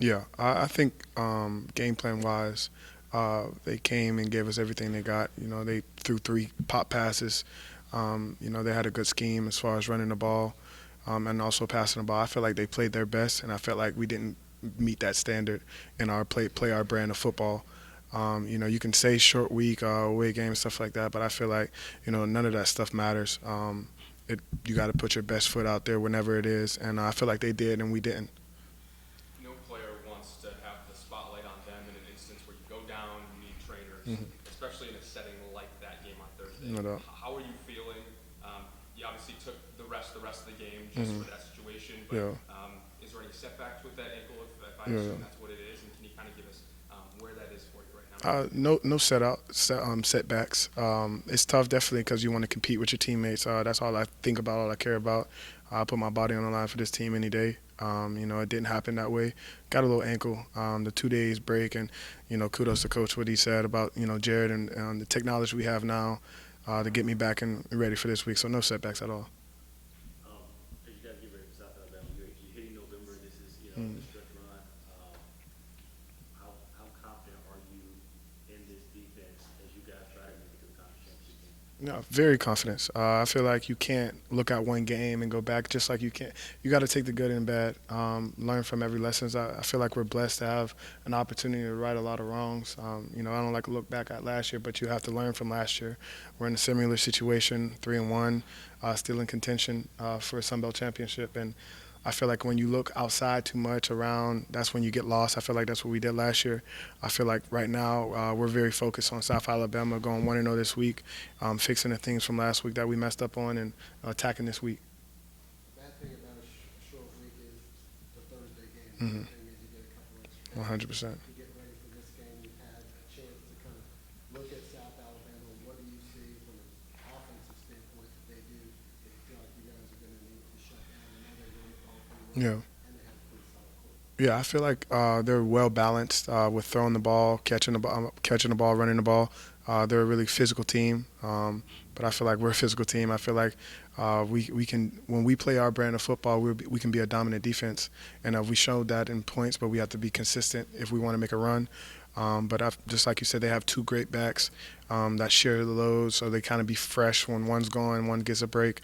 Yeah, I think game plan wise, they came and gave us everything they got. They threw three pop passes. They had a good scheme as far as running the ball and also passing the ball. I feel like they played their best, and I felt like we didn't meet that standard in our play our brand of football. You can say short week, away game, stuff like that, but I feel like none of that stuff matters. You got to put your best foot out there whenever it is, and I feel like they did, and we didn't. No player wants to have the spotlight on them in an instance where you go down, you need trainers, Mm-hmm. especially in a setting like that game on Thursday. No doubt. How are you feeling? You obviously took the rest of the game just Mm-hmm. for that situation, but Yeah. is there any setbacks with that ankle? If I Yeah. assume that's what it is, and can you kind of give us where that is for you right now? No setbacks. It's tough definitely because you want to compete with your teammates. That's all I think about, all I care about. I put my body on the line for this team any day. It didn't happen that way. Got a little ankle, the 2 days break, and kudos to coach what he said about Jared and the technology we have now to get me back and ready for this week. So no setbacks at all. As you guys get ready for South Alabama, you're hitting November. This is Mm. the stretch run. How confident are you in this defense as you guys try to make it to the conference championship game? Yeah, very confident. I feel like you can't look at one game and go back. Just like you can't, you got to take the good and bad. Learn from every lessons. I feel like we're blessed to have an opportunity to right a lot of wrongs. I don't like to look back at last year, but you have to learn from last year. We're in a similar situation, 3-1, still in contention for a Sun Belt championship, and I feel like when you look outside too much around, that's when you get lost. I feel like that's what we did last year. I feel like right now we're very focused on South Alabama, going 1-0 this week, fixing the things from last week that we messed up on, and attacking this week. The bad thing about a short week is the Thursday game. The Mm-hmm. good thing is you get a couple extra days 100%. to get ready for this game. You've had a chance to kind of look at South Alabama. What do you see from an offensive standpoint that they do that you feel like you guys are going to need to shut down? I know they run the ball pretty well, Yeah. and they have a pretty solid quarterback. Yeah, I feel like they're well balanced with throwing the ball, catching the ball, running the ball. They're a really physical team, but I feel like we're a physical team. I feel like we can when we play our brand of football, we can be a dominant defense, and we showed that in points. But we have to be consistent if we want to make a run. Just like you said, they have two great backs that share the load, so they kind of be fresh when one's gone, one gets a break.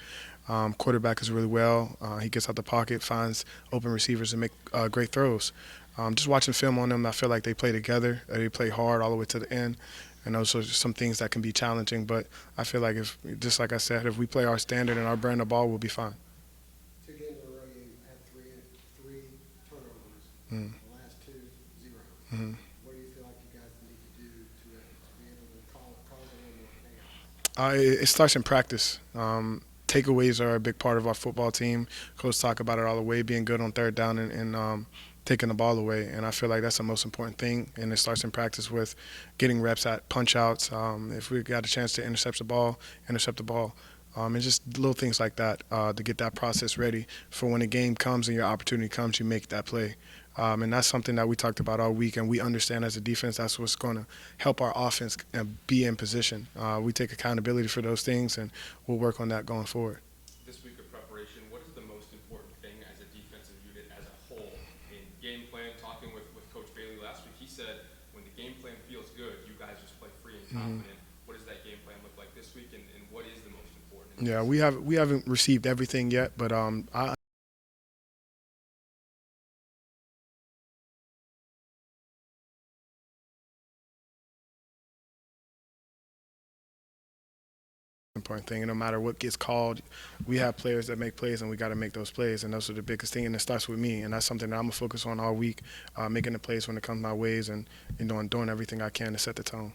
Quarterback is really well. He gets out the pocket, finds open receivers, and make great throws. Just watching film on them, I feel like they play together. They play hard all the way to the end, and those are some things that can be challenging. But I feel like if, just like I said, if we play our standard and our brand of ball, we'll be fine. 2 games in a row, you had three turnovers. Mm-hmm. The last two, zero. Mm-hmm. What do you feel like you guys need to do to be able to cause a little more chaos? It starts in practice. Takeaways are a big part of our football team. Coach talk about it all the way, being good on third down and taking the ball away. And I feel like that's the most important thing. And it starts in practice with getting reps at punch outs. If we got a chance to intercept the ball. And just little things like that to get that process ready for when the game comes and your opportunity comes, you make that play. And that's something that we talked about all week, and we understand as a defense that's what's going to help our offense be in position. We take accountability for those things, and we'll work on that going forward. This week of preparation, what is the most important thing as a defensive unit as a whole in game plan? Talking with Coach Bailey last week, he said when the game plan feels good, you guys just play free and Mm-hmm. confident. What does that game plan look like this week, and what is the most important in Yeah, this? we haven't received everything yet, but I important thing. And no matter what gets called, we have players that make plays, and we got to make those plays. And those are the biggest thing. And it starts with me, and that's something that I'm gonna focus on all week, making the plays when it comes my ways, and and doing everything I can to set the tone.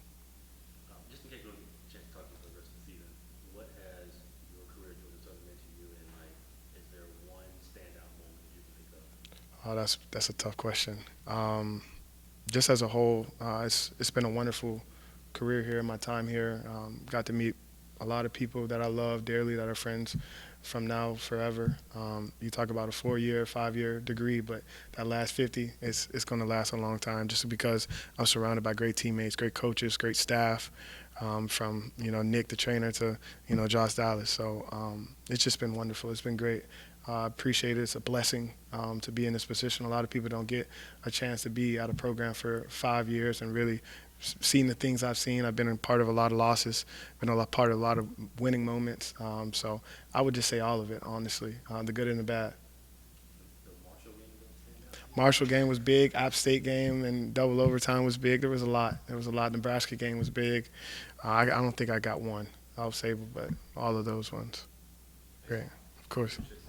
Just in case we don't get a chance to talk to you for the rest of the season, what has your career at Georgia Southern meant to you, and like, is there one standout moment that you can think of? Oh, that's a tough question. Just as a whole, it's been a wonderful career here. My time here, got to meet a lot of people that I love dearly, that are friends from now forever. You talk about a 4-year, 5-year degree, but that last 50, it's going to last a long time. Just because I'm surrounded by great teammates, great coaches, great staff, from Nick the trainer to Josh Dallas. So it's just been wonderful. It's been great. appreciate it. It's a blessing to be in this position. A lot of people don't get a chance to be at a program for 5 years and really seen the things I've seen. I've been a part of a lot of losses, been part of a lot of winning moments. So I would just say all of it, honestly, the good and the bad. The Marshall game is gonna stand out to you? Marshall game was big. App State game and double overtime was big. There was a lot. There was a lot. Nebraska game was big. I don't think I got one. I'll say, but all of those ones. Great, of course. Appreciate